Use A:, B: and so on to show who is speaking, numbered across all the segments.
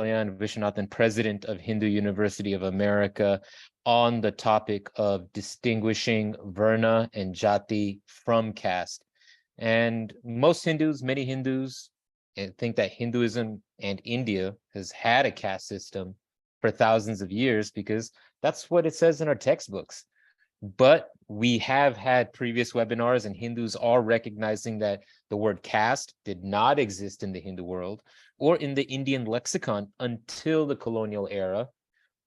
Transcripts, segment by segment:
A: Kalyan Viswanathan, President of Hindu University of America, on the topic of distinguishing Varna and Jati from caste. And most Hindus, many Hindus, think that Hinduism and India has had a caste system for thousands of years because that's what it says in our textbooks. But we have had previous webinars and Hindus are recognizing that the word caste did not exist in the Hindu world or in the Indian lexicon until the colonial era.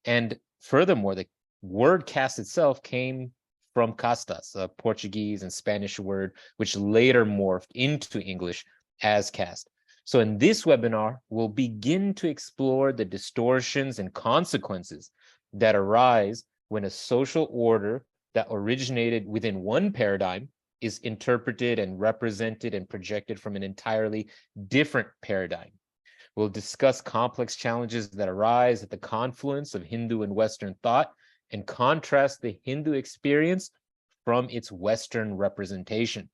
A: And furthermore, the word caste itself came from castas, a Portuguese and Spanish word, which later morphed into English as caste. So in this webinar, we'll begin to explore the distortions and consequences that arise when a social order that originated within one paradigm is interpreted and represented and projected from an entirely different paradigm. We'll discuss complex challenges that arise at the confluence of Hindu and Western thought and contrast the Hindu experience from its Western representation.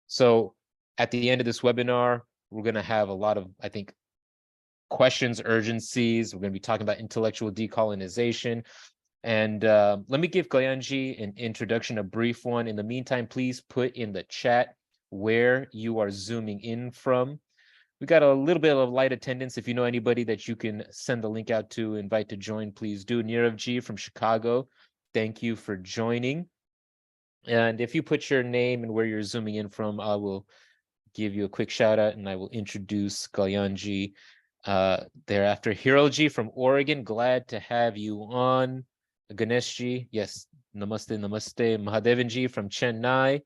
A: So at the end of this webinar, we're going to have a lot of, I think, questions, urgencies. We're going to be talking about intellectual decolonization. And let me give Kalyanji an introduction, a brief one. In the meantime, please put in the chat where you are zooming in from. We got a little bit of light attendance. If you know anybody that you can send the link out to, invite to join, please do. Nirav G from Chicago, thank you for joining. And if you put your name and where you're zooming in from, I will give you a quick shout out and I will introduce Kalyanji thereafter. Hiroji from Oregon, glad to have you on. Ganeshji, yes, namaste, namaste. Mahadevanji from Chennai,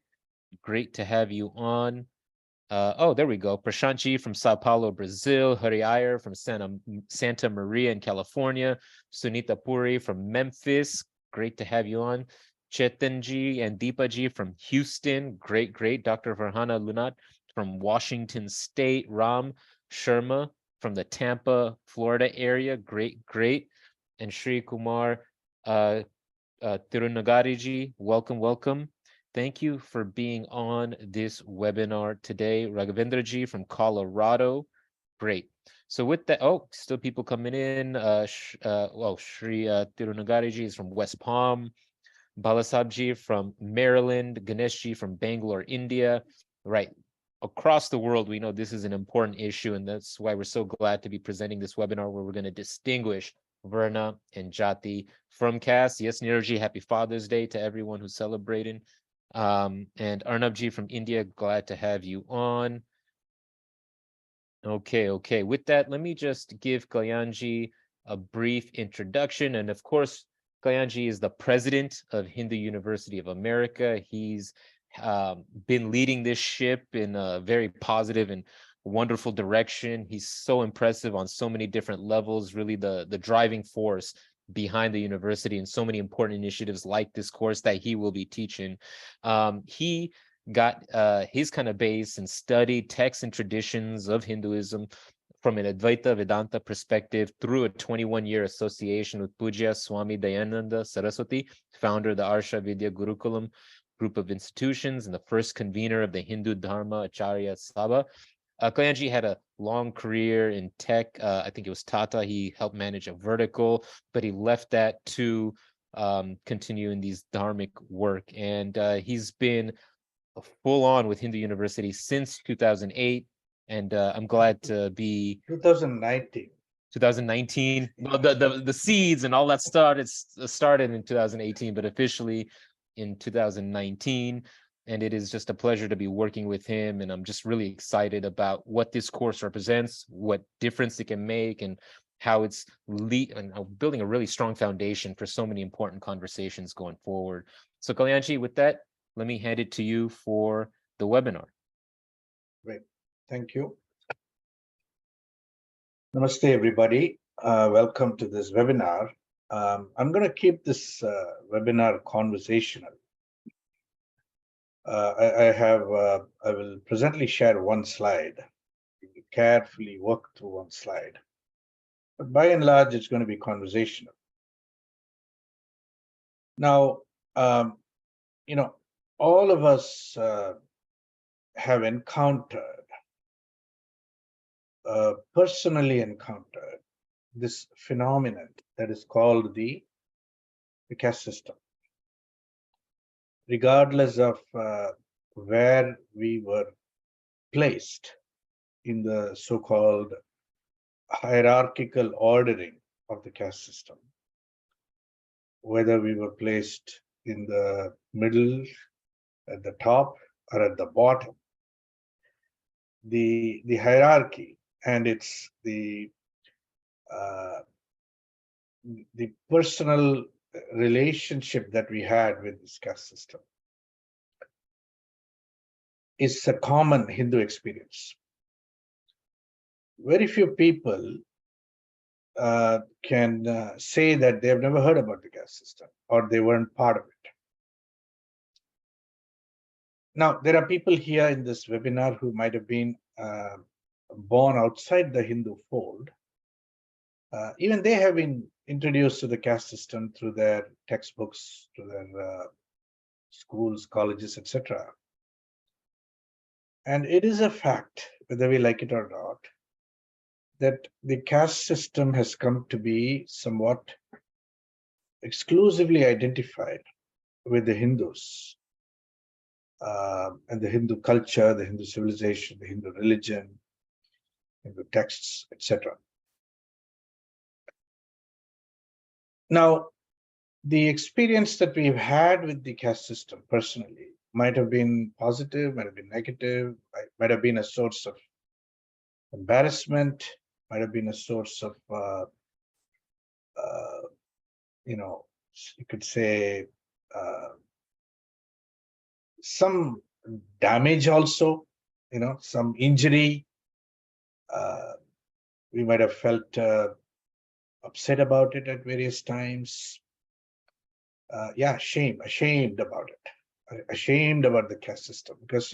A: great to have you on. Oh, there we go. Prashantji from Sao Paulo, Brazil. Hari Iyer from Santa Maria in California. Sunita Puri from Memphis, great to have you on. Chetanji and Deepaji from Houston, great, great. Dr. Farhana Lunat from Washington State. Ram Sharma from the Tampa, Florida area, great, great. And Shri Kumar Tirunagariji, welcome, welcome. Thank you for being on this webinar today. Raghavendraji from Colorado, great. So with that, oh, still people coming in. Shri Tirunagariji is from West Palm. Balasabji from Maryland. Ganeshji from Bangalore, India. Right, across the world, we know this is an important issue, and that's why we're so glad to be presenting this webinar where we're going to distinguish Varna and Jati from caste. Yes, Niraji, happy Father's Day to everyone who's celebrating. And Arnabji from India, glad to have you on. Okay. With that, let me just give Kalyanji a brief introduction. And of course, Kalyanji is the president of Hindu University of America. He's been leading this ship in a very positive and wonderful direction. He's so impressive on so many different levels, really the driving force behind the university and so many important initiatives like this course that he will be teaching. He got his kind of base and studied texts and traditions of Hinduism from an Advaita Vedanta perspective through a 21-year association with Pujya Swami Dayananda Saraswati, founder of the Arsha Vidya Gurukulam group of institutions and the first convener of the Hindu Dharma Acharya Sabha. Kalyanji had a long career in tech. I think it was Tata. He helped manage a vertical, but he left that to continue in these dharmic work. And he's been full on with Hindu University since 2008. And I'm glad to be
B: 2019.
A: 2019. Well, the seeds and all that started in 2018, but officially in 2019. And it is just a pleasure to be working with him. And I'm just really excited about what this course represents, what difference it can make, and how it's building a really strong foundation for so many important conversations going forward. So Kalyanji, with that, let me hand it to you for the webinar.
B: Great. Thank you. Namaste, everybody. Welcome to this webinar. I'm going to keep this webinar conversational. I will presently share one slide. Carefully work through one slide. But by and large, it's going to be conversational. Now, all of us have encountered, personally encountered, this phenomenon that is called the caste system. Regardless of where we were placed in the so-called hierarchical ordering of the caste system, whether we were placed in the middle, at the top, or at the bottom, the hierarchy and it's uh, the personal relationship that we had with this caste system is a common Hindu experience. Very few people can say that they have never heard about the caste system or they weren't part of it. Now, there are people here in this webinar who might have been born outside the Hindu fold. Even they have been introduced to the caste system through their textbooks, through their schools, colleges, etc. And it is a fact, whether we like it or not, that the caste system has come to be somewhat exclusively identified with the Hindus and the Hindu culture, the Hindu civilization, the Hindu religion, Hindu texts, etc. Now, the experience that we've had with the caste system personally might have been positive, might have been negative, might have been a source of embarrassment, might have been a source of, you could say, some damage also, some injury. We might have felt upset about it at various times. Ashamed about it, ashamed about the caste system, because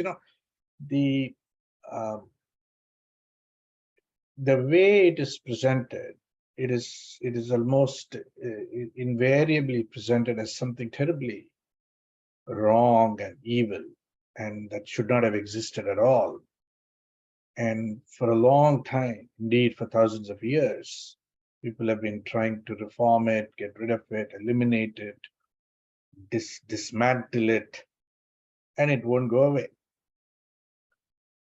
B: the way it is presented, it is almost invariably presented as something terribly wrong and evil, and that should not have existed at all. And for a long time, indeed for thousands of years, people have been trying to reform it, get rid of it, eliminate it, dismantle it, and it won't go away.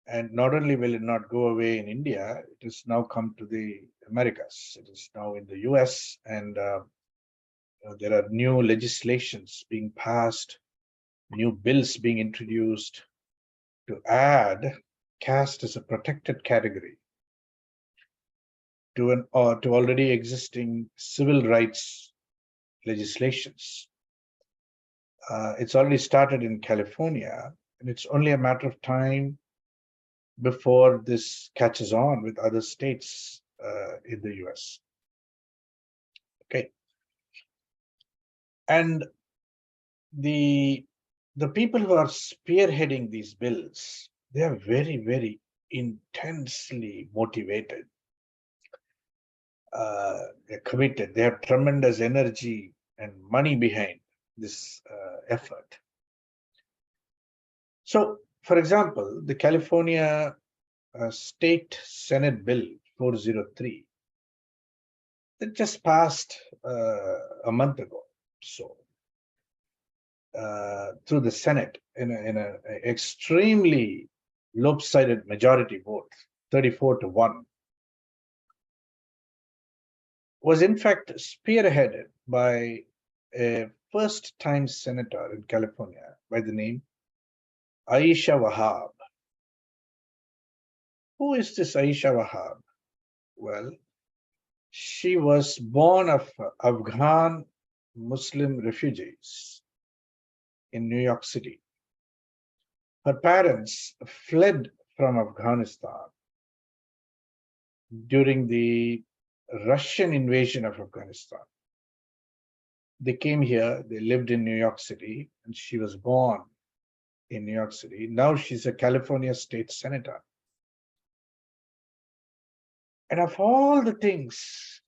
B: And not only will it not go away in India, it has now come to the Americas. It is now in the US, and there are new legislations being passed, new bills being introduced to add caste as a protected category to already existing civil rights legislations. It's already started in California, and it's only a matter of time before this catches on with other states in the US. Okay. And the people who are spearheading these bills, they are very, very intensely motivated. They're committed. They have tremendous energy and money behind this effort. So, for example, the California State Senate Bill 403 that just passed a month ago, so through the Senate in an extremely lopsided majority vote, 34-1, was in fact spearheaded by a first-time senator in California by the name Aisha Wahab. Who is this Aisha Wahab? Well, she was born of Afghan Muslim refugees in New York City. Her parents fled from Afghanistan during the Russian invasion of Afghanistan. They came here, they lived in New York City, and she was born in New York City. Now she's a California state senator. And of all the things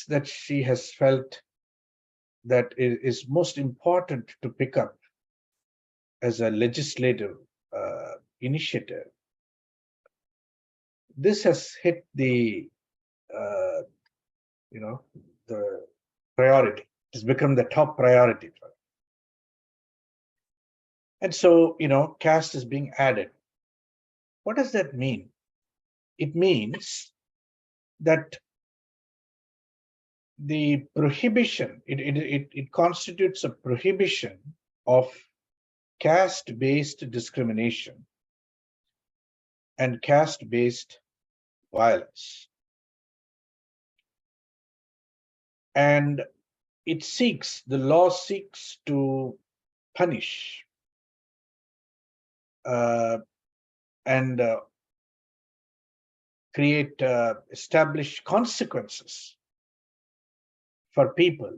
B: that she has felt that is most important to pick up as a legislative initiative, this has hit the the priority. It's become the top priority for it. And so, caste is being added. What does that mean? It means that the prohibition, it constitutes a prohibition of caste-based discrimination and caste-based violence. And the law seeks to punish and establish consequences for people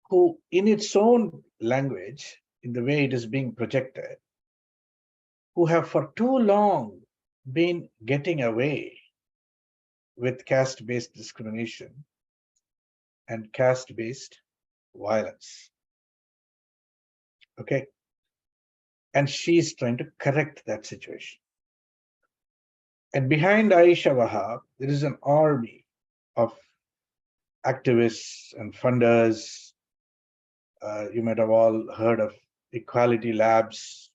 B: who, in its own language, in the way it is being projected, who have for too long been getting away with caste-based discrimination and caste-based violence. Okay? And she's trying to correct that situation. And behind Aisha Wahab, there is an army of activists and funders. You might have all heard of Equality Labs,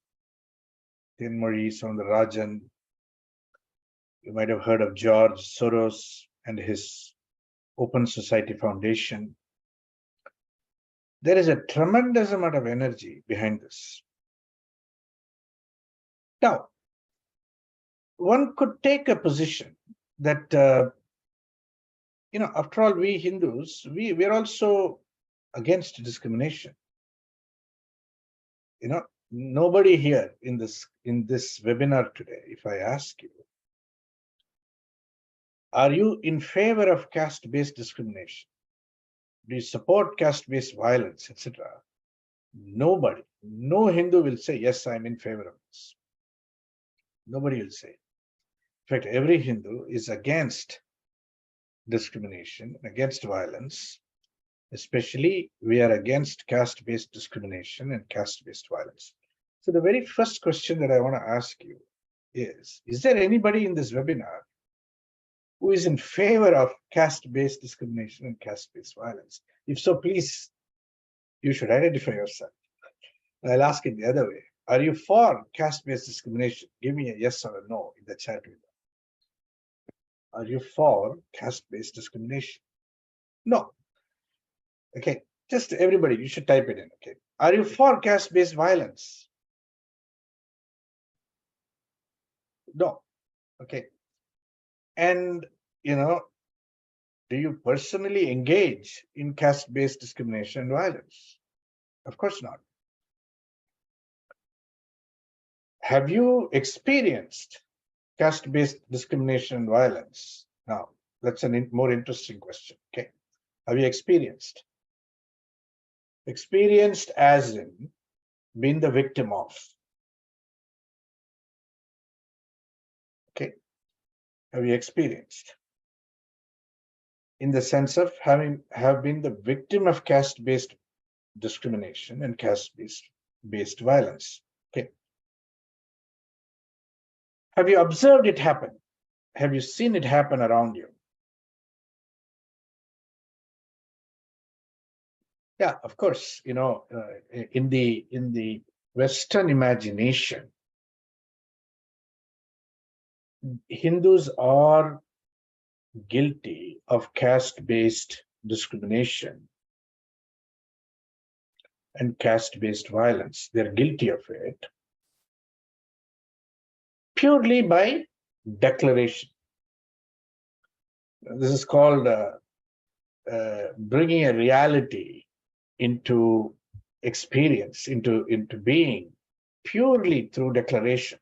B: Marie Soundarajan. You might have heard of George Soros and his Open Society Foundation. There is a tremendous amount of energy behind this. Now, one could take a position that, after all, we Hindus, we're also against discrimination. Nobody here in this webinar today, if I ask you, are you in favor of caste-based discrimination? Do you support caste-based violence, etc.? Nobody, no Hindu will say, yes, I'm in favor of this. Nobody will say. In fact, every Hindu is against discrimination, against violence. Especially, we are against caste-based discrimination and caste-based violence. So the very first question that I want to ask you is there anybody in this webinar who is in favor of caste-based discrimination and caste-based violence? If so, please, you should identify yourself. I'll ask it the other way. Are you for caste-based discrimination? Give me a yes or a no in the chat window. Are you for caste-based discrimination? No. Okay, just everybody, you should type it in. Okay, are you for caste-based violence? No. Okay. And, do you personally engage in caste-based discrimination and violence? Of course not. Have you experienced caste-based discrimination and violence? Now, that's a more interesting question. Okay. Have you experienced? Experienced as in been the victim of. Okay. Have you experienced? In the sense of have been the victim of caste-based discrimination and caste-based violence. Okay. Have you observed it happen? Have you seen it happen around you? Yeah, of course. In the Western imagination, Hindus are guilty of caste-based discrimination and caste-based violence. They're guilty of it purely by declaration. This is called bringing a reality into experience, into being, purely through declaration.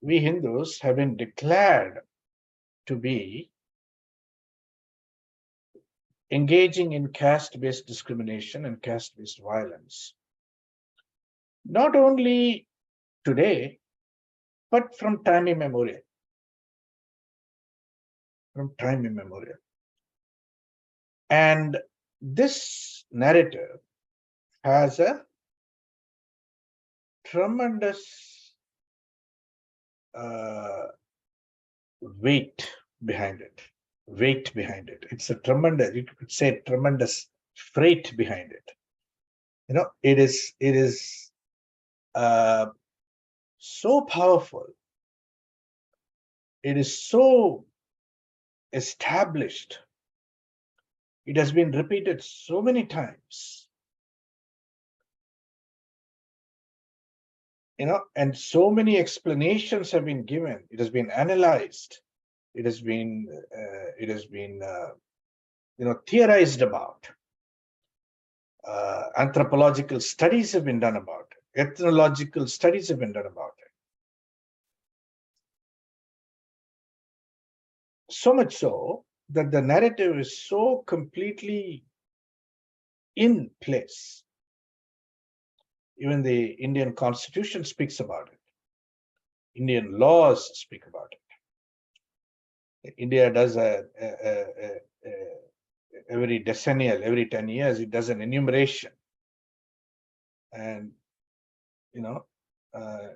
B: We Hindus have been declared to be engaging in caste-based discrimination and caste-based violence. Not only today, but from time immemorial. From time immemorial. And this narrative has a tremendous weight behind it. Weight behind it. It's a tremendous, you could say tremendous freight behind it. You know, it is so powerful. It is so established. It has been repeated so many times. You know, and so many explanations have been given. It has been analyzed. It has been theorized about. Anthropological studies have been done about it. Ethnological studies have been done about it. So much so that the narrative is so completely in place. Even the Indian Constitution speaks about it. Indian laws speak about it. India does every decennial, every 10 years, it does an enumeration. And,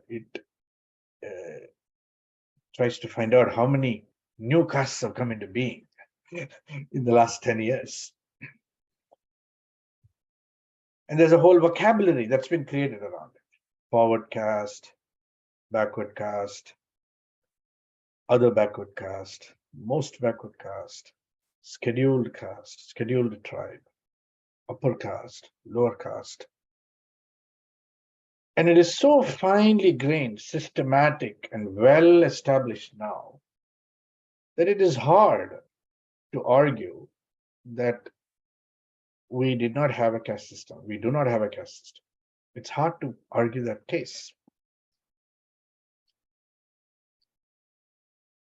B: it tries to find out how many new castes have come into being in the last 10 years. And there's a whole vocabulary that's been created around it. Forward caste, backward caste, other backward caste, most backward caste, scheduled tribe, upper caste, lower caste. And it is so finely grained, systematic, and well established now that it is hard to argue that we did not have a caste system. We do not have a caste system. It's hard to argue that case.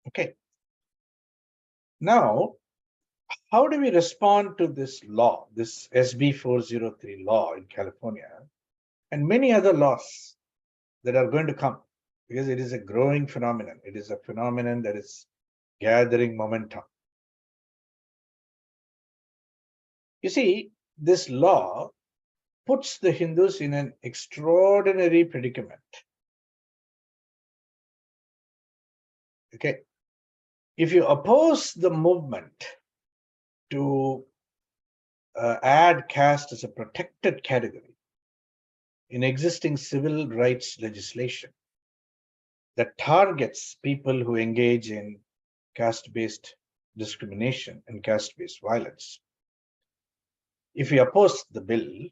B: Okay. Now, how do we respond to this law, this SB 403 law in California, and many other laws that are going to come? Because it is a growing phenomenon. It is a phenomenon that is gathering momentum. You see, this law puts the Hindus in an extraordinary predicament. Okay. If you oppose the movement to add caste as a protected category in existing civil rights legislation that targets people who engage in caste-based discrimination and caste-based violence, if you oppose the bill,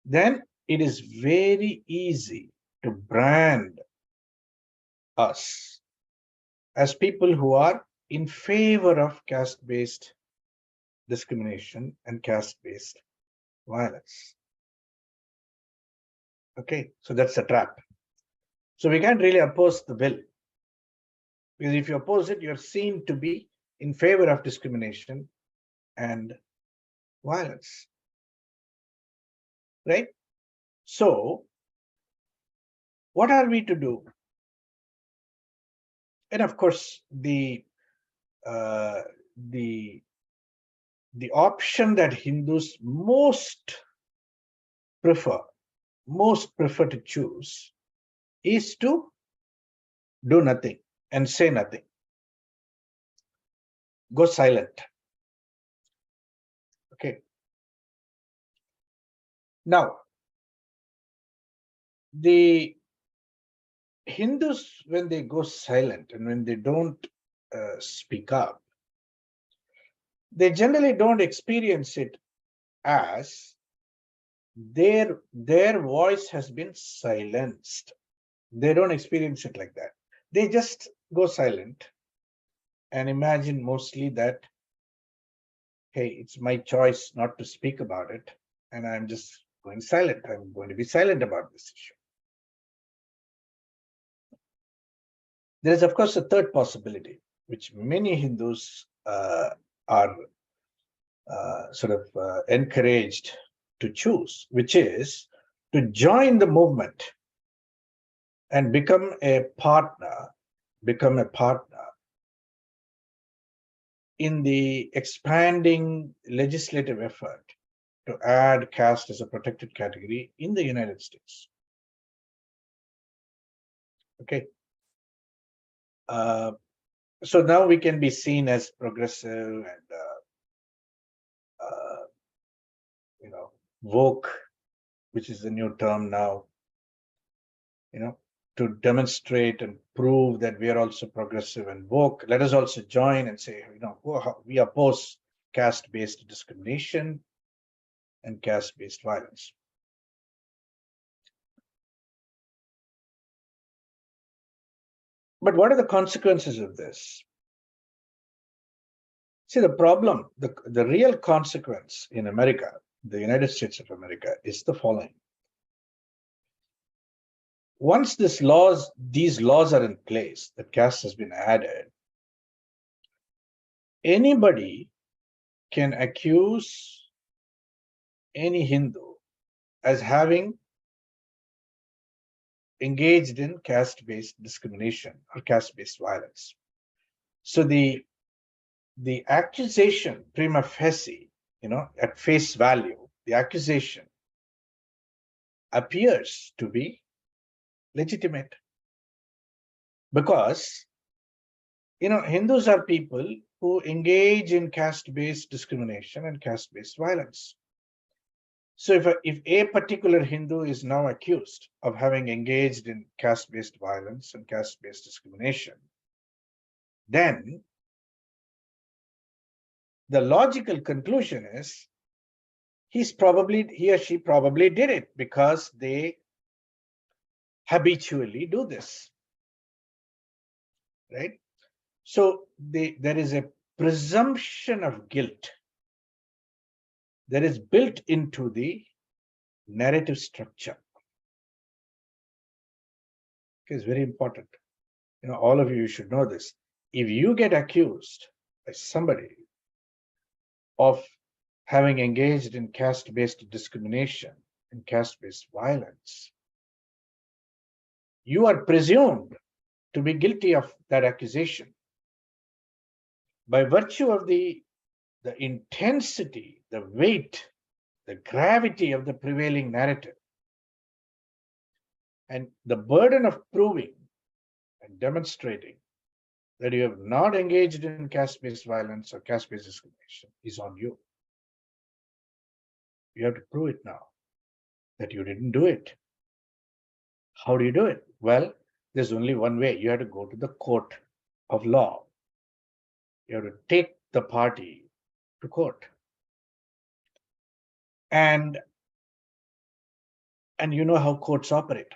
B: then it is very easy to brand us as people who are in favor of caste-based discrimination and caste-based violence. Okay, so that's a trap. So we can't really oppose the bill, because if you oppose it, you're seen to be in favor of discrimination and violence, right? So what are we to do? And of course, the option that Hindus most prefer to choose is to do nothing and say nothing. Go silent. Okay. Now, the Hindus, when they go silent and when they don't speak up, they generally don't experience it as their voice has been silenced. They don't experience it like that. They just go silent and imagine mostly that, hey, it's my choice not to speak about it, and I'm just going silent. I'm going to be silent about this issue. There is, of course, a third possibility, which many Hindus are encouraged to choose, which is to join the movement and become a partner in the expanding legislative effort to add caste as a protected category in the United States. Okay. So now we can be seen as progressive and woke, which is the new term now, to demonstrate and prove that we are also progressive and woke. Let us also join and say, we oppose caste-based discrimination and caste-based violence. But what are the consequences of this? See, the problem, the real consequence in America, the United States of America, is the following. Once these laws are in place, the caste has been added, anybody can accuse any Hindu as having engaged in caste-based discrimination or caste-based violence. So the accusation prima facie, at face value, the accusation appears to be legitimate because Hindus are people who engage in caste-based discrimination and caste-based violence. So if a particular Hindu is now accused of having engaged in caste-based violence and caste-based discrimination, then the logical conclusion is he or she probably did it because they habitually do this, right? So there is a presumption of guilt that is built into the narrative structure. It's very important. All of you should know this. If you get accused by somebody of having engaged in caste-based discrimination and caste-based violence, you are presumed to be guilty of that accusation by virtue of the intensity, the weight, the gravity of the prevailing narrative, and the burden of proving and demonstrating that you have not engaged in caste-based violence or caste-based discrimination is on you. You have to prove it now that you didn't do it. How do you do it? Well, there's only one way. You have to go to the court of law. You have to take the party to court. And you know how courts operate,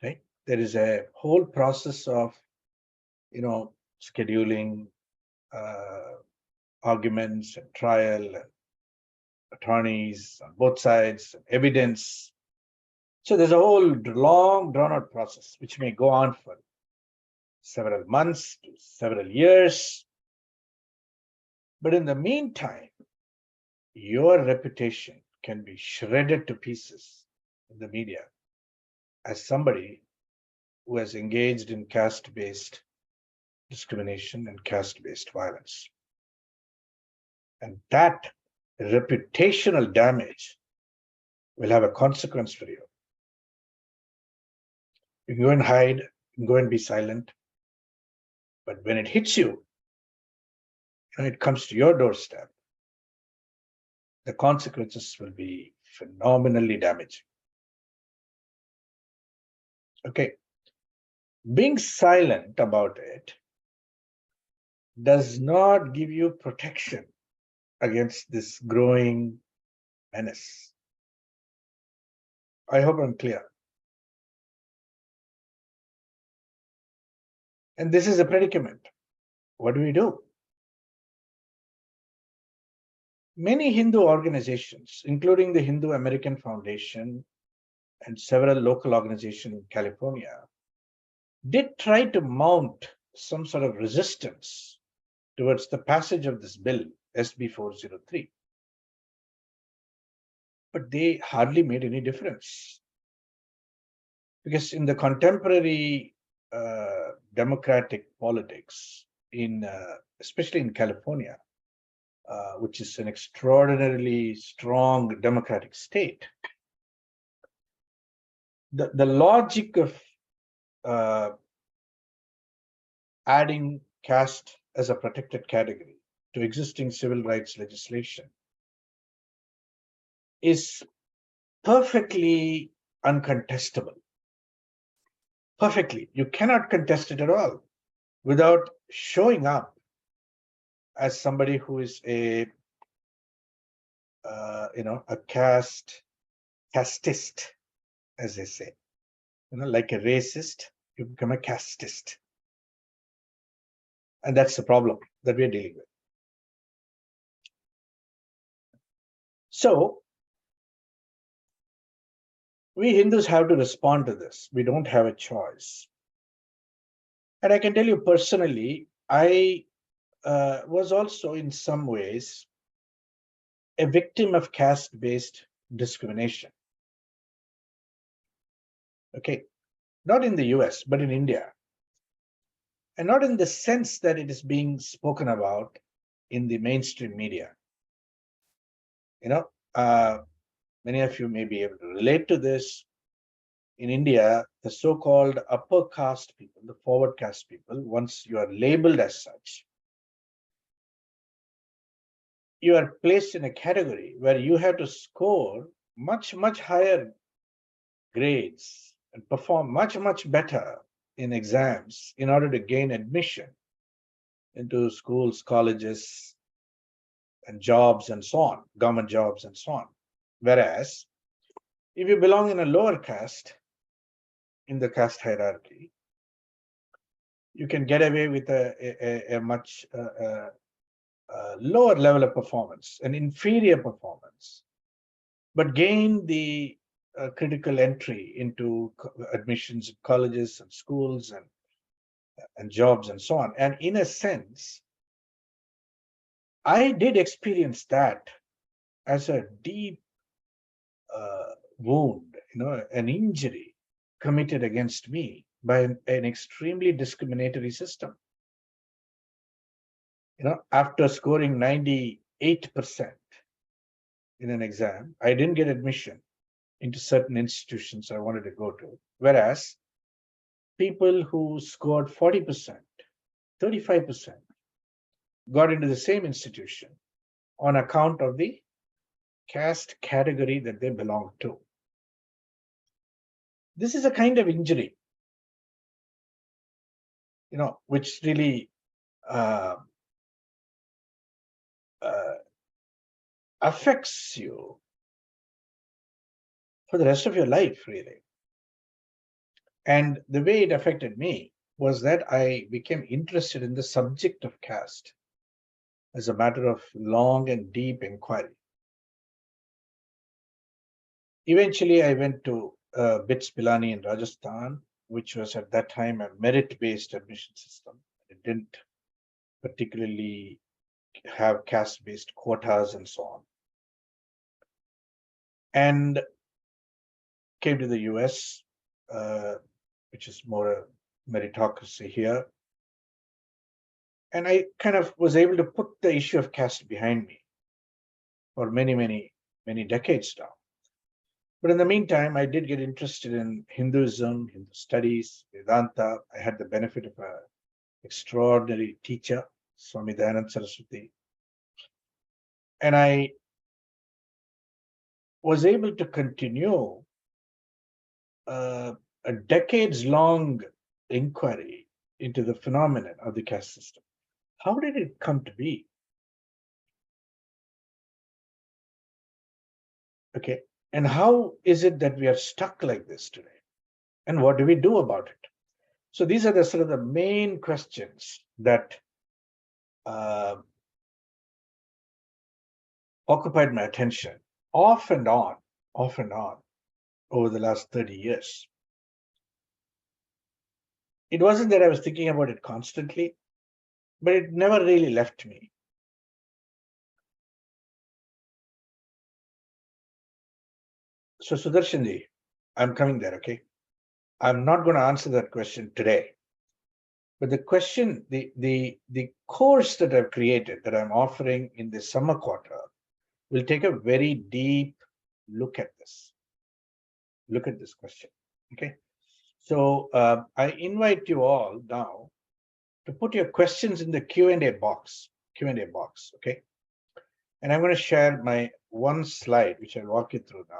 B: right? There is a whole process of, scheduling, arguments and trial, and attorneys on both sides, evidence. So there's a whole long, drawn-out process which may go on for several months to several years. But in the meantime, your reputation can be shredded to pieces in the media as somebody who has engaged in caste-based discrimination and caste-based violence. And that reputational damage will have a consequence for you. You can go and hide, you can go and be silent, but when it hits you, it comes to your doorstep, the consequences will be phenomenally damaging. Okay, being silent about it does not give you protection against this growing menace. I hope I'm clear. And this is a predicament. What do we do? Many Hindu organizations, including the Hindu American Foundation and several local organizations in California, did try to mount some sort of resistance towards the passage of this bill, SB 403. But they hardly made any difference. Because in the contemporary democratic politics, especially in California, which is an extraordinarily strong democratic state, the logic of adding caste as a protected category to existing civil rights legislation is perfectly uncontestable. Perfectly. You cannot contest it at all without showing up as somebody who is a casteist, as they say. Like a racist, you become a casteist. And that's the problem that we're dealing with. So we Hindus have to respond to this. We don't have a choice. And I can tell you personally, I was also in some ways a victim of caste-based discrimination. Okay, not in the US, but in India. And not in the sense that it is being spoken about in the mainstream media. Many of you may be able to relate to this. In India, the so-called upper caste people, the forward caste people, once you are labeled as such, you are placed in a category where you have to score much, much higher grades and perform much, much better in exams in order to gain admission into schools, colleges, and jobs and so on, government jobs and so on. Whereas if you belong in a lower caste in the caste hierarchy, you can get away with a much lower level of performance, an inferior performance, but gain the critical entry into admissions in colleges and schools and jobs and so on. And in a sense, I did experience that as a deep wound, an injury committed against me by an extremely discriminatory system. After scoring 98% in an exam, I didn't get admission into certain institutions I wanted to go to. Whereas people who scored 40%, 35% got into the same institution on account of the caste category that they belong to. This is a kind of injury, which really affects you for the rest of your life, really. And the way it affected me was that I became interested in the subject of caste as a matter of long and deep inquiry. Eventually, I went to BITS Pilani in Rajasthan, which was at that time a merit-based admission system. It didn't particularly have caste-based quotas and so on. And came to the US, which is more a meritocracy here. And I kind of was able to put the issue of caste behind me for many, many, many decades now. But in the meantime, I did get interested in Hinduism, Hindu studies, Vedanta. I had the benefit of an extraordinary teacher, Swami Dayananda Saraswati. And I was able to continue a decades-long inquiry into the phenomenon of the caste system. How did it come to be? Okay, and how is it that we are stuck like this today? And what do we do about it? So these are the sort of the main questions that occupied my attention off and on over the last 30 years. It wasn't that I was thinking about it constantly, but it never really left me. So Sudarshanji, I'm coming there, okay? I'm not going to answer that question today. But the question, the course that I've created, that I'm offering in the summer quarter, will take a very deep look at this. Look at this question, okay? So I invite you all now to put your questions in the Q&A box, okay? And I'm going to share my one slide, which I'll walk you through now.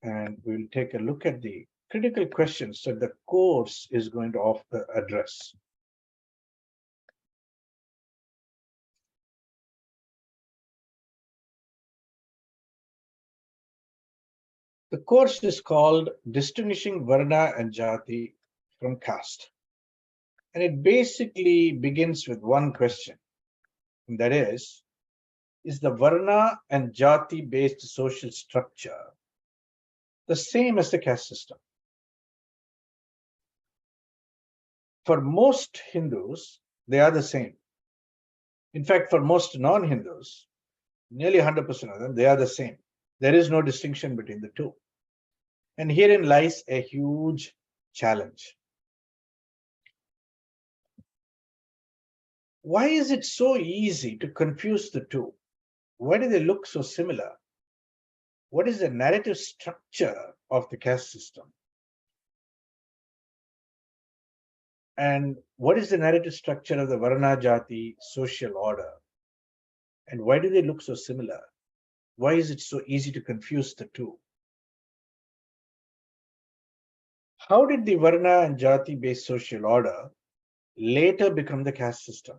B: And we'll take a look at the critical questions that the course is going to address. The course is called Distinguishing Varna and Jati from Caste. And it basically begins with one question, and that is the Varna and Jati-based social structure the same as the caste system? For most Hindus, they are the same. In fact, for most non-Hindus, nearly 100% of them, they are the same. There is no distinction between the two. And herein lies a huge challenge. Why is it so easy to confuse the two? Why do they look so similar? What is the narrative structure of the caste system? And what is the narrative structure of the Varna Jati social order? And why do they look so similar? Why is it so easy to confuse the two? How did the Varna and Jati-based social order later become the caste system?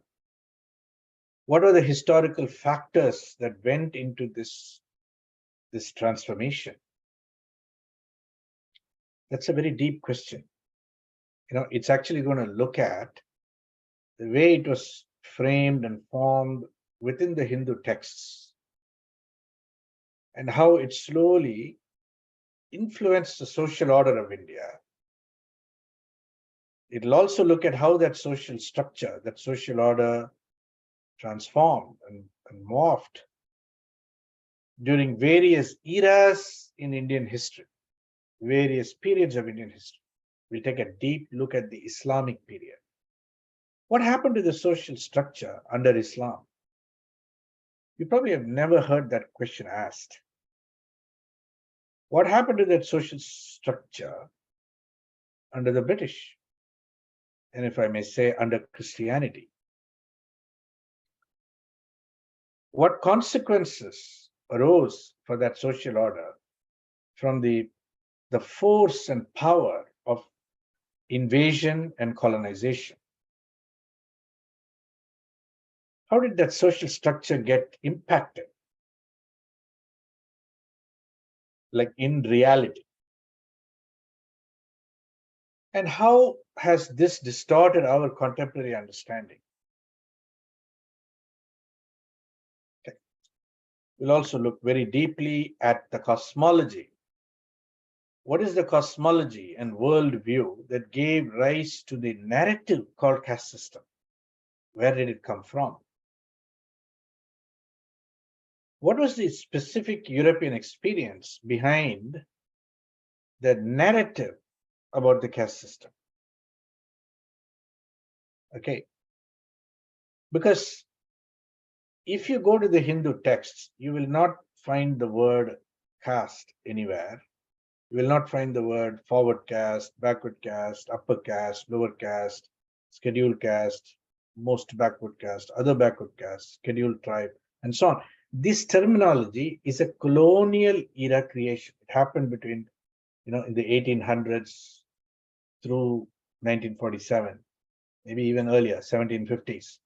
B: What are the historical factors that went into this transformation? That's a very deep question. It's actually going to look at the way it was framed and formed within the Hindu texts and how it slowly influenced the social order of India. It'll also look at how that social structure, that social order transformed and morphed during various eras in Indian history, various periods of Indian history. We'll take a deep look at the Islamic period. What happened to the social structure under Islam? You probably have never heard that question asked. What happened to that social structure under the British? And if I may say, under Christianity? What consequences arose for that social order from the force and power of invasion and colonization? How did that social structure get impacted? Like in reality? And how has this distorted our contemporary understanding? Okay. We'll also look very deeply at the cosmology. What is the cosmology and worldview that gave rise to the narrative called caste system? Where did it come from? What was the specific European experience behind the narrative about the caste system? Okay. Because if you go to the Hindu texts, you will not find the word caste anywhere. You will not find the word forward caste, backward caste, upper caste, lower caste, scheduled caste, most backward caste, other backward caste, scheduled tribe, and so on. This terminology is a colonial era creation. It happened between, in the 1800s through 1947, maybe even earlier, 1750s.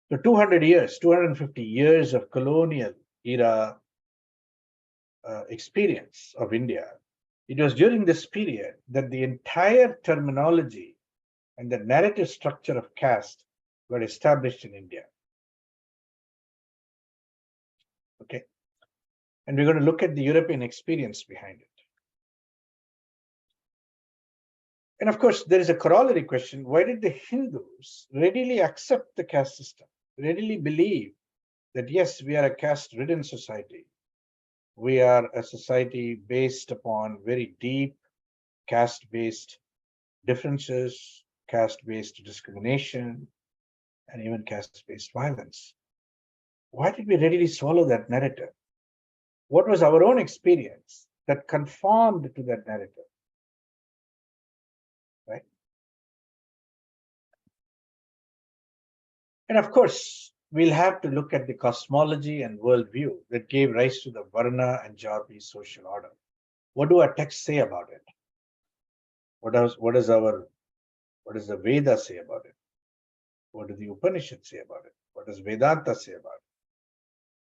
B: So 250 years of colonial era experience of India. It was during this period that the entire terminology and the narrative structure of caste were established in India. Okay. And we're going to look at the European experience behind it. And of course, there is a corollary question. Why did the Hindus readily accept the caste system, readily believe that, yes, we are a caste-ridden society? We are a society based upon very deep caste-based differences, caste-based discrimination, and even caste-based violence. Why did we readily swallow that narrative? What was our own experience that conformed to that narrative? And of course, we'll have to look at the cosmology and worldview that gave rise to the Varna and Jati social order. What do our texts say about it? What does the Veda say about it? What do the Upanishads say about it? What does Vedanta say about it?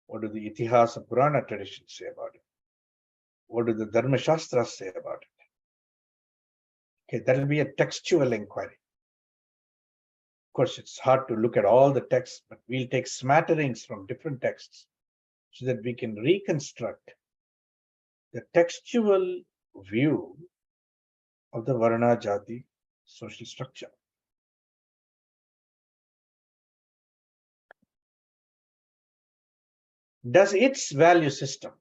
B: What do the Itihasa Purana traditions say about it? What do the Dharma Shastras say about it? Okay, that'll be a textual inquiry. Of course, it's hard to look at all the texts, but we'll take smatterings from different texts so that we can reconstruct the textual view of the Varna Jati social structure. Does its value system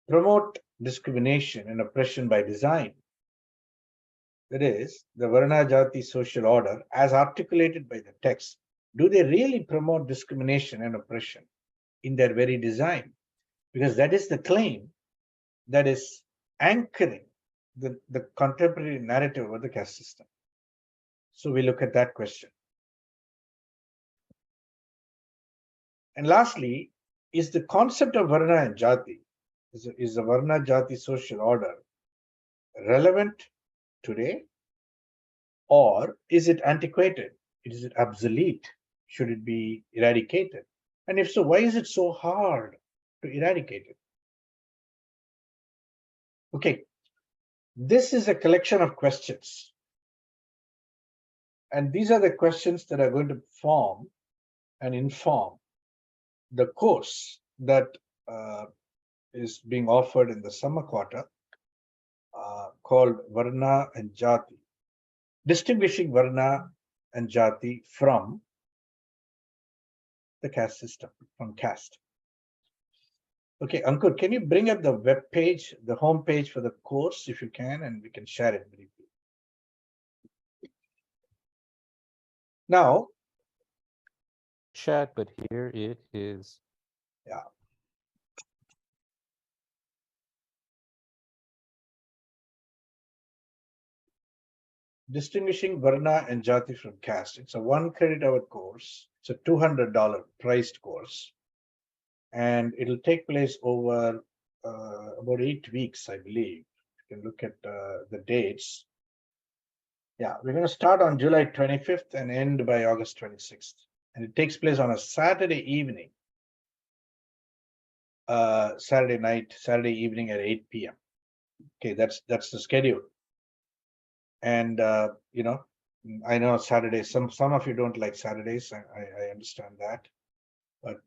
B: promote discrimination and oppression by design? That is, the Varna Jati social order, as articulated by the text, do they really promote discrimination and oppression in their very design? Because that is the claim that is anchoring the contemporary narrative of the caste system. So we look at that question. And lastly, is the concept of Varna and Jati, is the Varna Jati social order relevant today? Or is it antiquated? Is it obsolete? Should it be eradicated? And if so, why is it so hard to eradicate it? Okay, this is a collection of questions. And these are the questions that are going to form and inform the course that is being offered in the summer quarter called Varna and Jati, distinguishing Varna and Jati from the caste system, from caste. Okay, Ankur, can you bring up the web page, the home page for the course, if you can, and we can share it briefly. Now,
A: Chat, but here it is.
B: yeah. Distinguishing Varna and Jati from caste. It's a 1 credit hour course. It's a $200 priced course. And it'll take place over about 8 weeks, I believe. You can look at the dates. Yeah, we're going to start on July 25th and end by August 26th. And it takes place on a Saturday evening, Saturday night, Saturday evening at 8 p.m. Okay, that's the schedule. And you know, I know Saturdays. Some of you don't like Saturdays. I understand that, but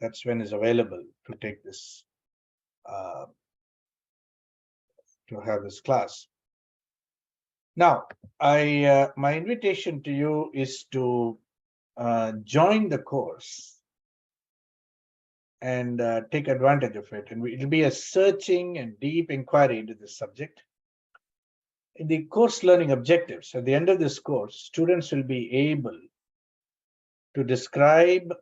B: that's when is available to take this to have this class. Now, my invitation to you is to join the course and take advantage of it. And it'll be a searching and deep inquiry into this subject. In the course learning objectives, at the end of this course, students will be able to describe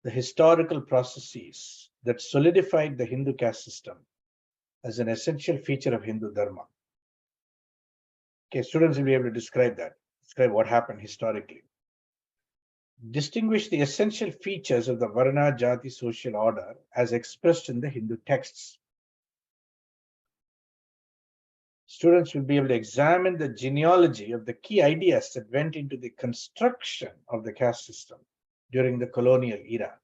B: the historical processes that solidified the Hindu caste system as an essential feature of Hindu Dharma. Okay, students will be able to describe what happened historically. Distinguish the essential features of the Varna Jati social order as expressed in the Hindu texts. Students will be able to examine the genealogy of the key ideas that went into the construction of the caste system during the colonial era.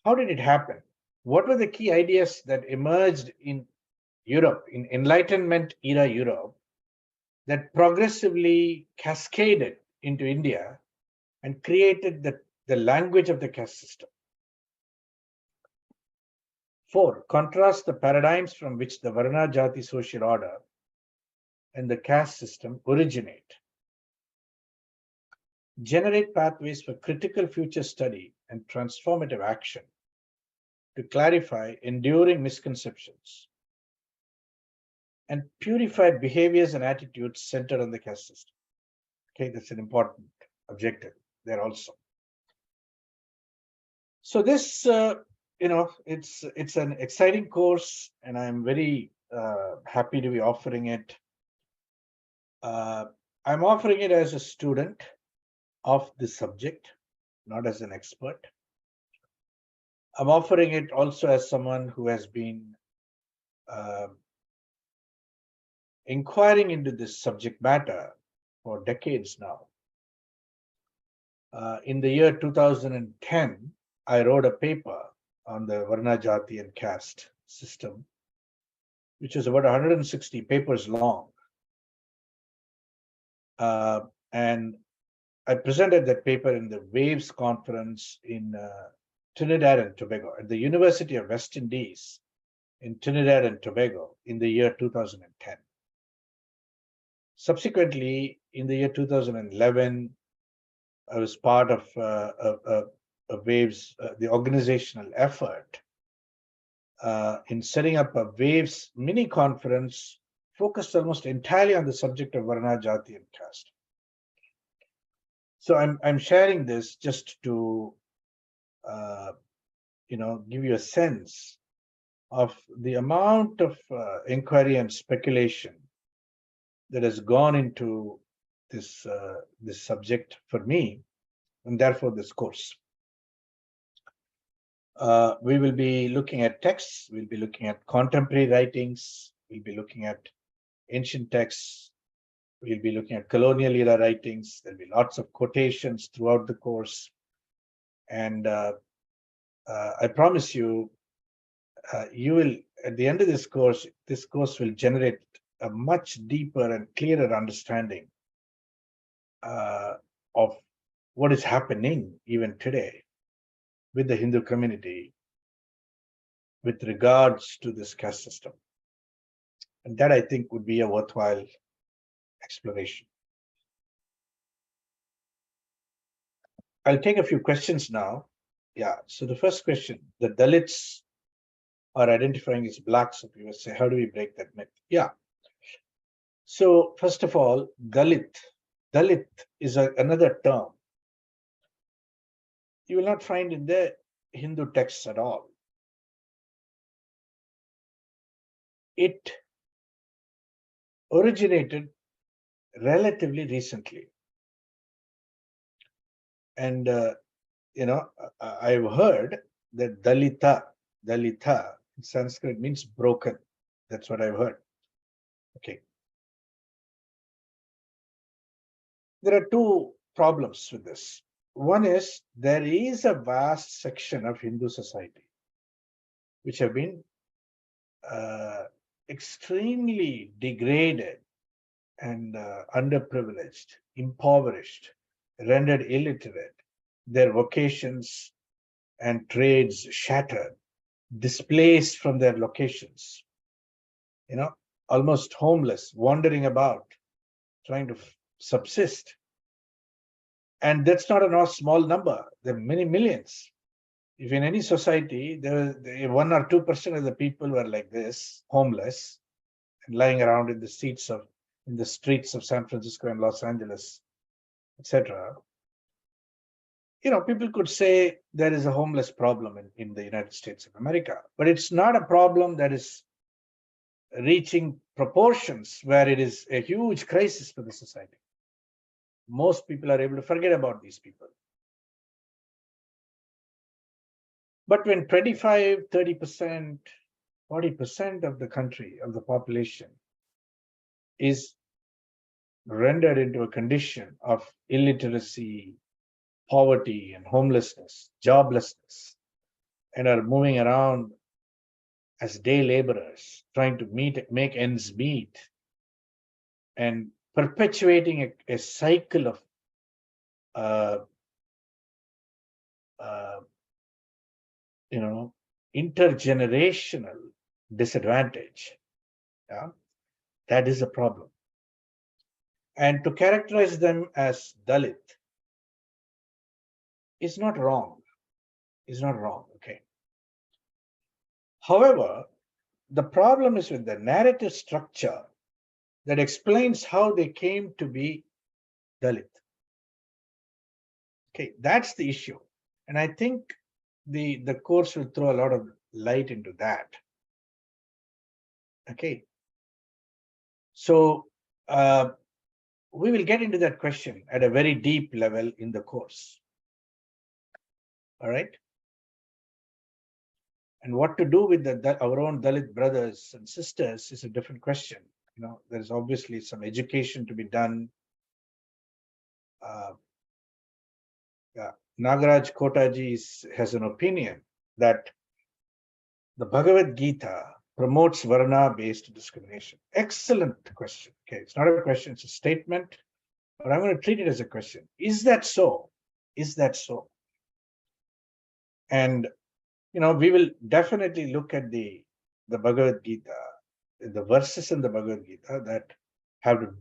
B: How did it happen? What were the key ideas that emerged in Europe, in Enlightenment era Europe, that progressively cascaded into India and created the language of the caste system? 4. Contrast the paradigms from which the Varna Jati social order and the caste system originate. Generate pathways for critical future study and transformative action to clarify enduring misconceptions and purify behaviors and attitudes centered on the caste system. Okay, that's an important objective there also. So this, it's an exciting course, and I'm very happy to be offering it. I'm offering it as a student of the subject. not as an expert. I'm offering it also as someone who has been inquiring into this subject matter for decades now. In the year 2010, I wrote a paper on the Varna, Jati, and Caste system, which is about 160 papers long. And I presented that paper in the Waves conference in Trinidad and Tobago at the University of West Indies in Trinidad and Tobago in the year 2010. Subsequently, in the year 2011, I was part of a Waves, the organizational effort in setting up a Waves mini conference focused almost entirely on the subject of Varna, Jati, and Caste. So I'm sharing this just to give you a sense of the amount of inquiry and speculation that has gone into this this subject for me, and therefore this course. We will be looking at texts, we'll be looking at contemporary writings, we'll be looking at ancient texts, we'll be looking at colonial era writings. There'll be lots of quotations throughout the course. And I promise you, you will, at the end of this course will generate a much deeper and clearer understanding of what is happening even today with the Hindu community with regards to this caste system. And that, I think, would be a worthwhile exploration. I'll take a few questions now. Yeah, so the first question, the Dalits are identifying as blacks of USA. How do we break that myth? Yeah. So first of all, Dalit is another term you will not find in the Hindu texts at all. It originated relatively recently. And, I've heard that Dalita in Sanskrit means broken. That's what I've heard. Okay. There are two problems with this. One is there is a vast section of Hindu society which have been extremely degraded and underprivileged, impoverished, rendered illiterate, their vocations and trades shattered, displaced from their locations, almost homeless, wandering about, trying to subsist. And that's not a small number. There are many millions. If in any society, there 1 or 2% of the people were like this, homeless, and lying around in the streets of San Francisco and Los Angeles, etc., people could say there is a homeless problem in the United States of America, but it's not a problem that is reaching proportions where it is a huge crisis for the society. Most people are able to forget about these people. But when 25, 30%, 40% of the country, of the population, is rendered into a condition of illiteracy, poverty, and homelessness, joblessness, and are moving around as day laborers, trying to make ends meet, and perpetuating a cycle of intergenerational disadvantage. Yeah, that is a problem. And to characterize them as Dalit is not wrong. Okay. However, the problem is with the narrative structure that explains how they came to be Dalit. Okay, that's the issue. And I think the course will throw a lot of light into that. Okay. So we will get into that question at a very deep level in the course. All right. And what to do with our own Dalit brothers and sisters is a different question. There's obviously some education to be done. Yeah. Nagaraj Kotaji has an opinion that the Bhagavad Gita promotes Varna-based discrimination. Excellent question. Okay, it's not a question, it's a statement, but I'm going to treat it as a question. Is that so? Is that so? And we will definitely look at the Bhagavad Gita, the verses in the Bhagavad Gita that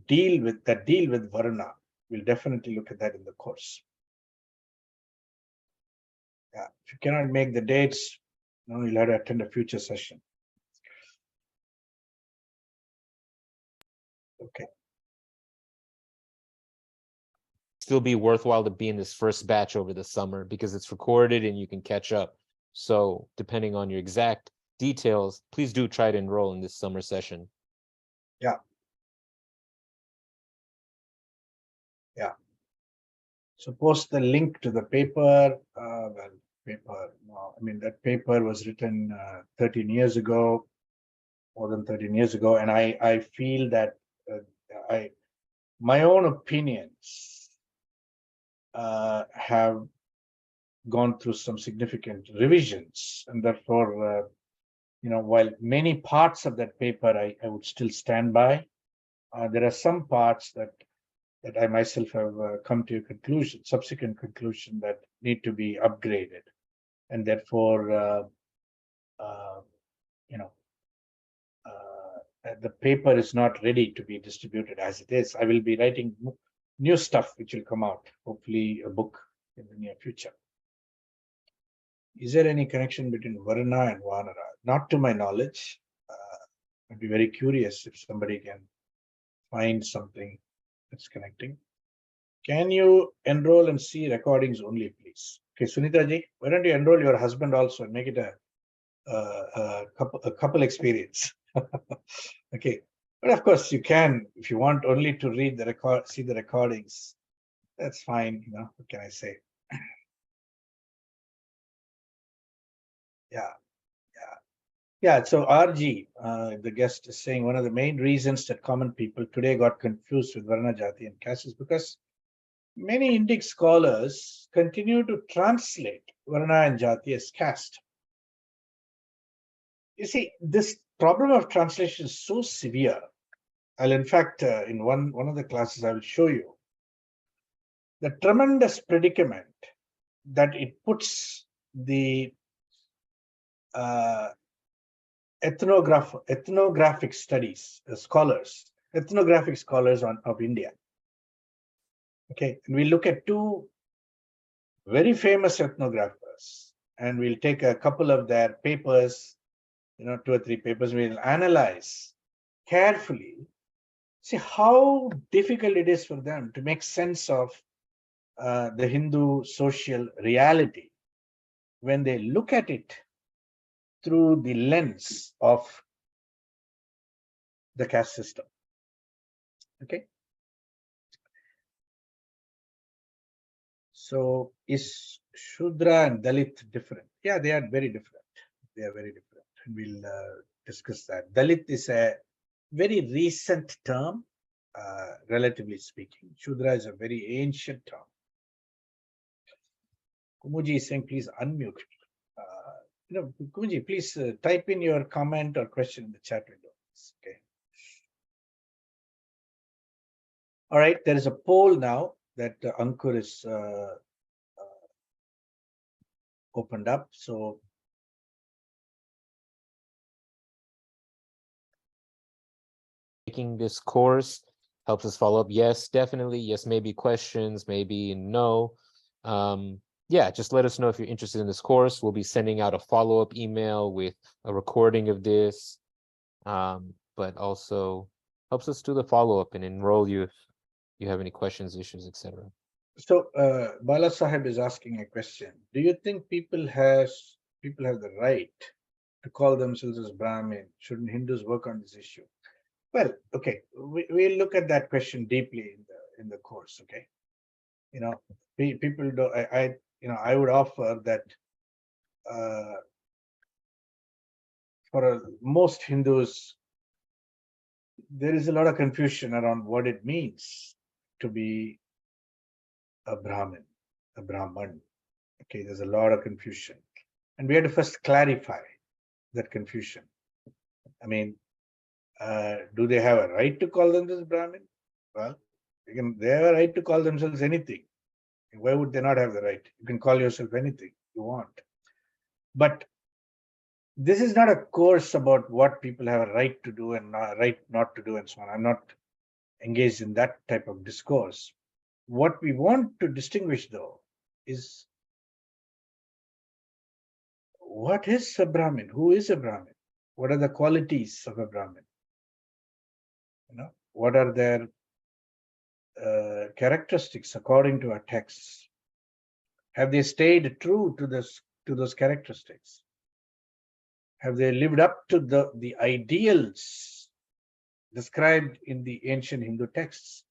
B: deal with Varna. We'll definitely look at that in the course. Yeah, if you cannot make the dates, you'll have to attend a future session. Okay.
A: Still be worthwhile to be in this first batch over the summer because it's recorded and you can catch up. So depending on your exact details, please do try to enroll in this summer session.
B: Yeah. Yeah. So post the link to the paper. That paper was written 13 years ago, more than 13 years ago. And I feel that my own opinions have gone through some significant revisions. And therefore, while many parts of that paper I would still stand by, there are some parts that I myself have come to a subsequent conclusion that need to be upgraded. And therefore, the paper is not ready to be distributed as it is. I will be writing new stuff which will come out, hopefully a book in the near future. Is there any connection between Varna and Vanara? Not to my knowledge. I'd be very curious if somebody can find something that's connecting. Can you enroll and see recordings only, please? Okay, Sunita ji, why don't you enroll your husband also and make it a couple experience? Okay, but of course you can, if you want only to see the recordings, that's fine. What can I say? Yeah. So RG, the guest, is saying one of the main reasons that common people today got confused with Varna, Jati, and Caste is because many Indic scholars continue to translate Varna and Jati as caste. You see, this problem of translation is so severe. I'll, in fact, in one of the classes, I will show you the tremendous predicament that it puts the ethnographic studies scholars, ethnographic scholars of India. Okay, and we look at two very famous ethnographers, and we'll take a couple of their papers, 2 or 3 papers. We'll analyze carefully, see how difficult it is for them to make sense of the Hindu social reality when they look at it through the lens of the caste system. Okay. So is Shudra and Dalit different? Yeah, they are very different. They are very different. And we'll discuss that. Dalit is a very recent term, relatively speaking. Shudra is a very ancient term. Kumuji is saying, please unmute. Kumuji, please type in your comment or question in the chat window. Okay. All right, there is a poll now that Ankur is opened up. So
A: taking this course helps us follow up. Yes, definitely. Yes, maybe questions, maybe no. Yeah, just let us know if you're interested in this course. We'll be sending out a follow-up email with a recording of this, but also helps us do the follow-up and enroll you if you have any questions, issues, etc.
B: So Bala Sahib is asking a question. Do you think people have the right to call themselves as Brahmin? Shouldn't Hindus work on this issue? Well, okay, we'll look at that question deeply in the course. Okay, people do. I would offer that for most Hindus, there is a lot of confusion around what it means to be a Brahmin, a Brahman. Okay, there's a lot of confusion. And we have to first clarify that confusion. I mean, do they have a right to call themselves Brahmin? Well, they have a right to call themselves anything. Why would they not have the right? You can call yourself anything you want. But this is not a course about what people have a right to do and right not to do and so on. I'm not engaged in that type of discourse. What we want to distinguish, though, is what is a Brahmin? Who is a Brahmin? What are the qualities of a Brahmin? What are their characteristics according to our texts? Have they stayed true to those characteristics? Have they lived up to the ideals described in the ancient Hindu texts?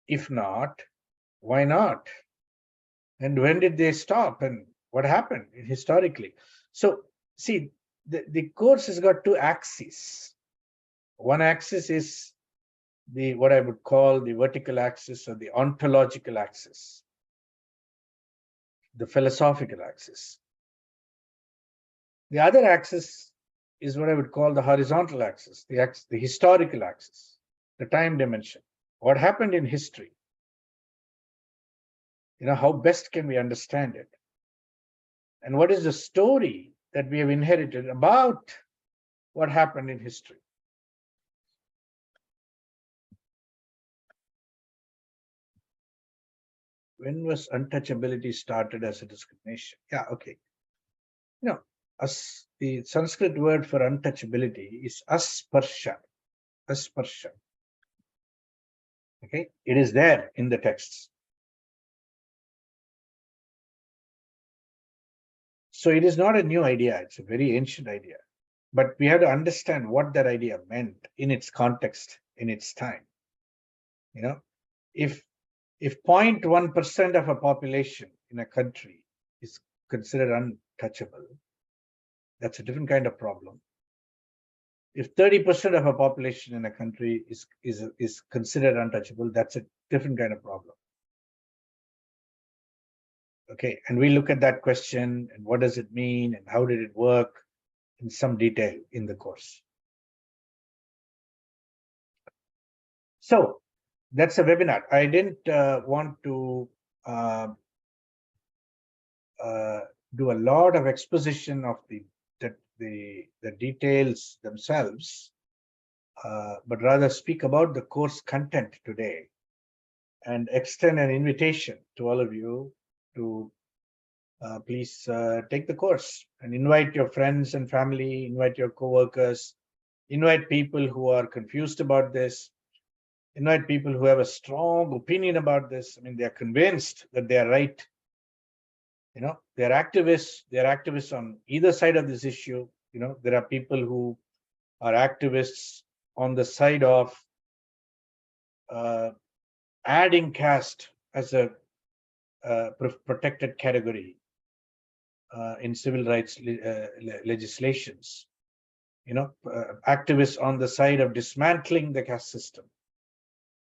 B: If not, why not? And when did they stop? And what happened historically? So, see, the course has got two axes. One axis is what I would call the vertical axis or the ontological axis, the philosophical axis. The other axis is what I would call the horizontal axis, the historical axis, the time dimension. What happened in history? How best can we understand it? And what is the story that we have inherited about what happened in history? When was untouchability started as a discrimination? Yeah, okay. The Sanskrit word for untouchability is asparsha. Asparsha. Okay, it is there in the texts. So it is not a new idea, it's a very ancient idea. But we have to understand what that idea meant in its context, in its time. If 0.1% of a population in a country is considered untouchable, that's a different kind of problem. If 30% of a population in a country is considered untouchable, that's a different kind of problem. Okay, and we look at that question and what does it mean and how did it work in some detail in the course. So that's a webinar. I didn't want to do a lot of exposition of the details themselves, but rather speak about the course content today and extend an invitation to all of you to please take the course and invite your friends and family, invite your co-workers, invite people who are confused about this, invite people who have a strong opinion about this. I mean, they are convinced that they are right. They're activists. They're activists on either side of this issue. There are people who are activists on the side of adding caste as a protected category in civil rights legislations. Activists on the side of dismantling the caste system,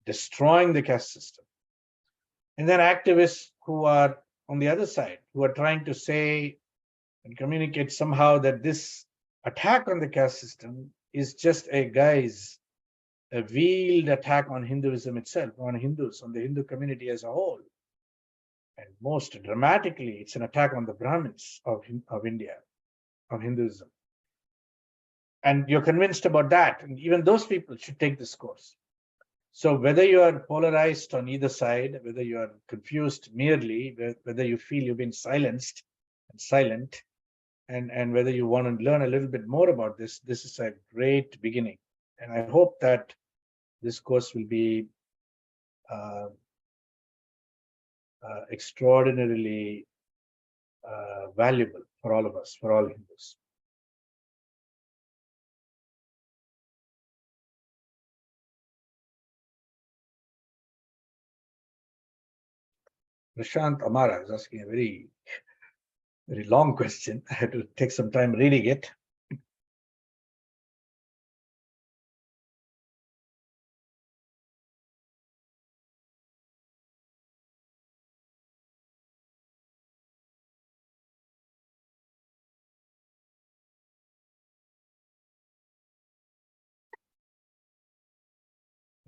B: destroying the caste system. And then activists who are on the other side, who are trying to say and communicate somehow that this attack on the caste system is just a veiled attack on Hinduism itself, on Hindus, on the Hindu community as a whole. And most dramatically, it's an attack on the Brahmins of India, of Hinduism. And you're convinced about that, and even those people should take this course. So whether you are polarized on either side, whether you are confused merely, whether you feel you've been silenced and silent, and whether you want to learn a little bit more about this is a great beginning. And I hope that this course will be extraordinarily valuable for all of us, for all Hindus. Prashant Amara is asking a very, very long question. I had to take some time reading it.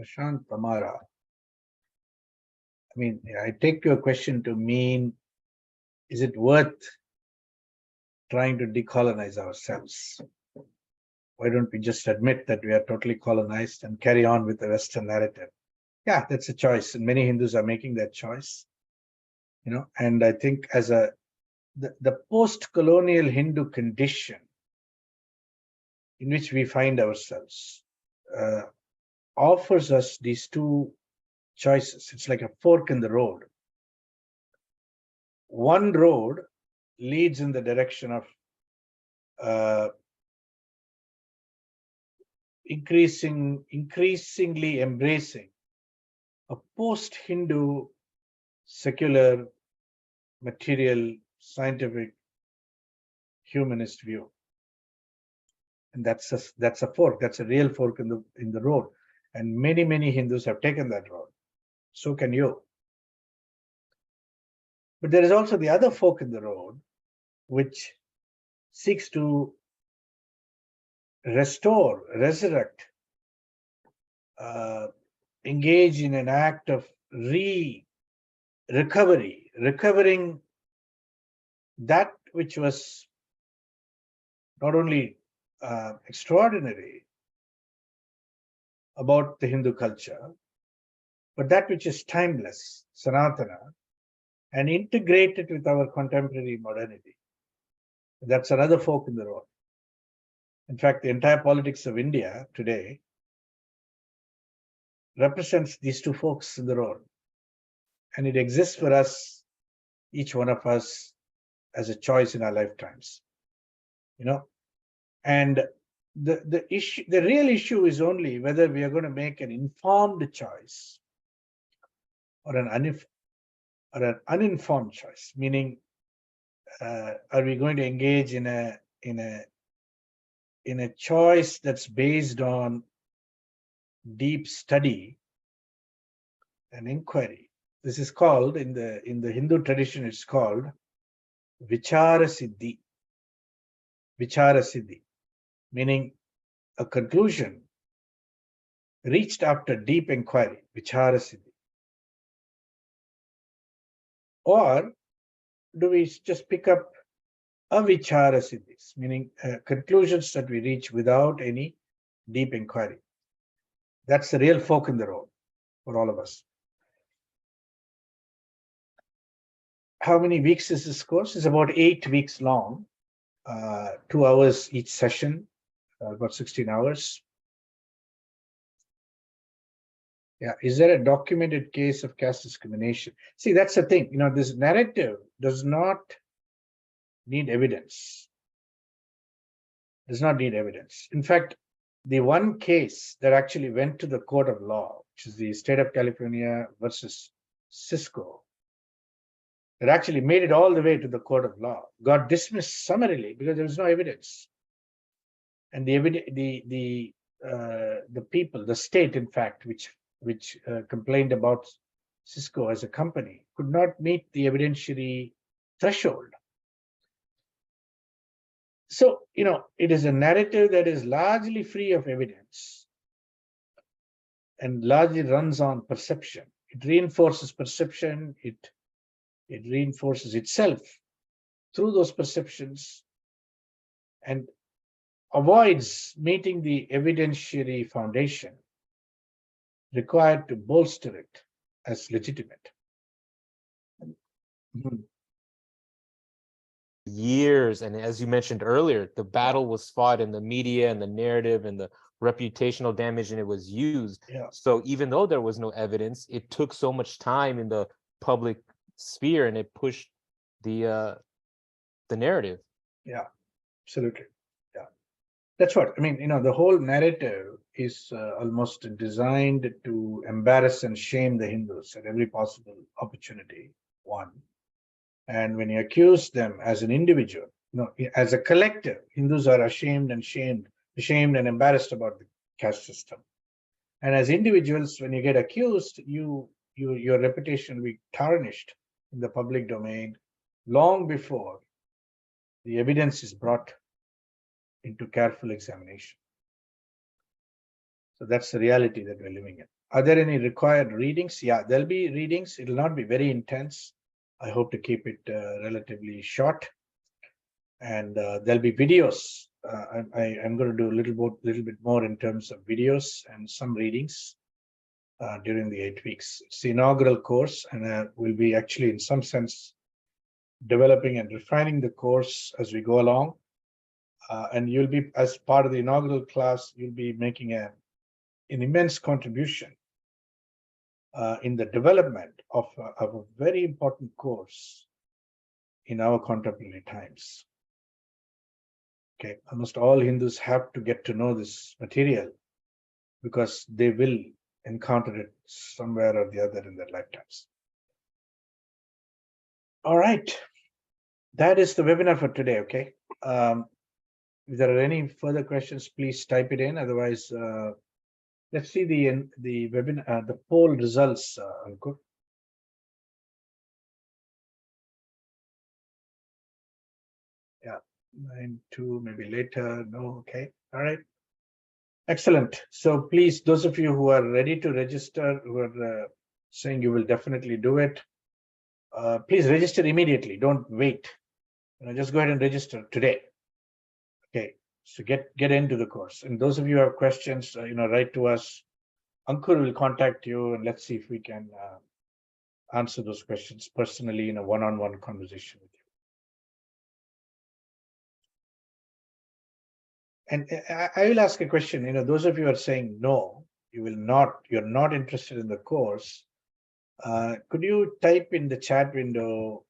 B: Prashant Amara. I mean, I take your question to mean, is it worth trying to decolonize ourselves? Why don't we just admit that we are totally colonized and carry on with the Western narrative? Yeah, that's a choice, and many Hindus are making that choice. And I think as the post-colonial Hindu condition in which we find ourselves offers us these two choices. It's like a fork in the road. One road leads in the direction of increasingly embracing a post-Hindu secular, material, scientific, humanist view. And that's a fork. That's a real fork in the road. And many Hindus have taken that road. So can you. But there is also the other fork in the road, which seeks to restore, resurrect, engage in an act of recovering that which was not only extraordinary about the Hindu culture, but that which is timeless, Sanatana, and integrate it with our contemporary modernity. That's another fork in the road. In fact, the entire politics of India today represents these two forks in the road. And it exists for us, each one of us, as a choice in our lifetimes. And the real issue is only whether we are going to make an informed choice or an uninformed choice, meaning are we going to engage in a choice that's based on deep study and inquiry. This is called in the Hindu tradition, it's called vichara siddhi, meaning a conclusion reached after deep inquiry, vichara siddhi. Or do we just pick up avichara siddhis, meaning conclusions that we reach without any deep inquiry? That's the real fork in the road for all of us. How many weeks is this course? It's about 8 weeks long, 2 hours each session, about 16 hours. Yeah, is there a documented case of caste discrimination? See, that's the thing. This narrative does not need evidence. In fact, the one case that actually went to the court of law, which is the state of California versus Cisco, that actually made it all the way to the court of law, got dismissed summarily because there was no evidence. And the people, the state, in fact, which complained about Cisco as a company, could not meet the evidentiary threshold. So, it is a narrative that is largely free of evidence and largely runs on perception. It reinforces perception. It reinforces itself through those perceptions and avoids meeting the evidentiary foundation required to bolster it as legitimate.
A: Years, and as you mentioned earlier, the battle was fought in the media and the narrative and the reputational damage, and it was used.
B: Yeah.
A: So even though there was no evidence, it took so much time in the public sphere, and it pushed the narrative.
B: Yeah, absolutely. Yeah, that's what I mean. The whole narrative is almost designed to embarrass and shame the Hindus at every possible opportunity. one. And when you accuse them as an individual, as a collective, Hindus are ashamed and embarrassed about the caste system. And as individuals, when you get accused, your reputation will be tarnished in the public domain long before the evidence is brought into careful examination. So that's the reality that we're living in. Are there any required readings? Yeah, there'll be readings. It'll not be very intense. I hope to keep it relatively short. And there'll be videos. I'm going to do a little bit more in terms of videos and some readings during the 8 weeks. It's the inaugural course, and we'll be actually, in some sense, developing and refining the course as we go along. And you'll be, as part of the inaugural class, you'll be making an immense contribution in the development of a very important course in our contemporary times. Okay, almost all Hindus have to get to know this material because they will encounter it somewhere or the other in their lifetimes. All right, that is the webinar for today. Okay, if there are any further questions, please type it in. Otherwise, let's see the webinar, the poll results, Ankur. Yeah, 9-2, maybe later. No, okay, all right. Excellent. So please, those of you who are ready to register, who are saying you will definitely do it, please register immediately. Don't wait. Just go ahead and register today. Okay. So get into the course. And those of you who have questions, write to us. Ankur will contact you, and let's see if we can answer those questions personally in a one-on-one conversation with you. And I will ask a question. Those of you who are saying no, you're not interested in the course. Could you type in the chat window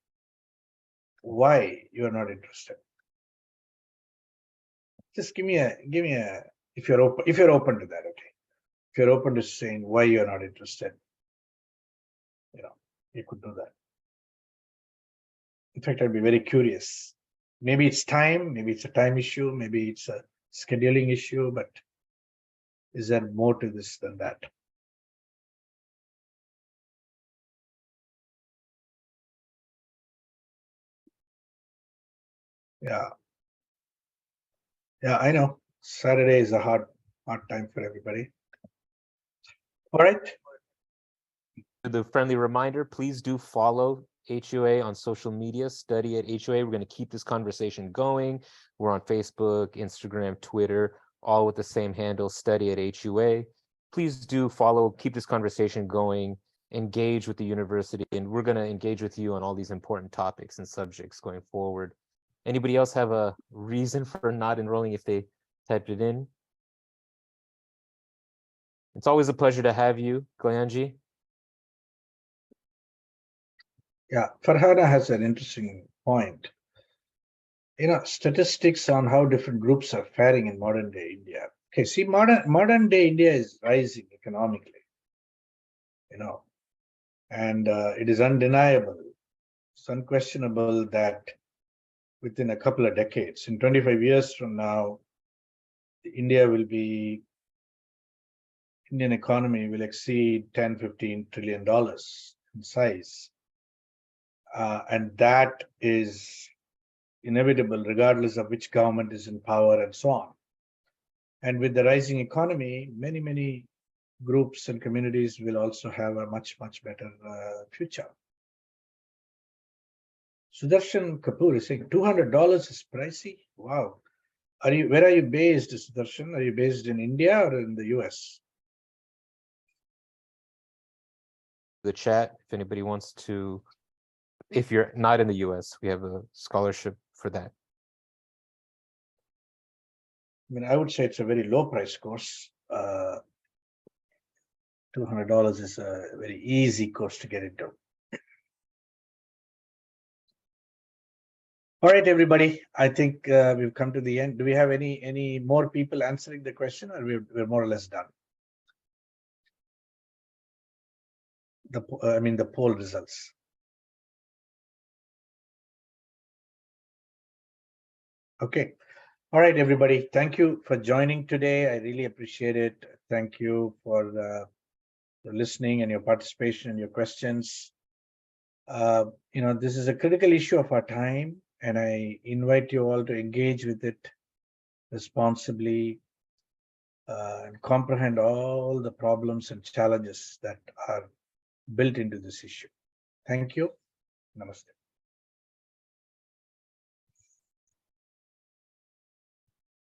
B: why you're not interested? Just give me a if you're open to that. Okay, if you're open to saying why you're not interested, you could do that. In fact, I'd be very curious. Maybe it's time, maybe it's a time issue, maybe it's a scheduling issue, but is there more to this than that? Yeah, I know Saturday is a hard time for everybody. All right.
A: The friendly reminder, please do follow HUA on social media, study at HUA. We're going to keep this conversation going. We're on Facebook, Instagram, Twitter, all with the same handle, study at HUA. Please do follow, keep this conversation going, engage with the university, and we're going to engage with you on all these important topics and subjects going forward. Anybody else have a reason for not enrolling if they typed it in? It's always a pleasure to have you, Kalanji.
B: Yeah, Farhana has an interesting point. Statistics on how different groups are faring in modern day India. Okay, see, modern day India is rising economically, and it is undeniable, it's unquestionable that within a couple of decades, in 25 years from now, Indian economy will exceed $10-15 trillion in size. And that is inevitable regardless of which government is in power and so on. And with the rising economy, many groups and communities will also have a much better future. Sudarshan Kapoor is saying $200 is pricey. Wow. Where are you based, Sudarshan? Are you based in India or in the US?
A: The chat, if anybody wants to, if you're not in the US, we have a scholarship for that.
B: I mean, I would say it's a very low price course. $200 is a very easy course to get into. All right, everybody. I think we've come to the end. Do we have any more people answering the question, or we're more or less done? The poll results. Okay. All right, everybody. Thank you for joining today. I really appreciate it. Thank you for your listening and your participation and your questions. This is a critical issue of our time, and I invite you all to engage with it responsibly and comprehend all the problems and challenges that are built into this issue. Thank you. Namaste.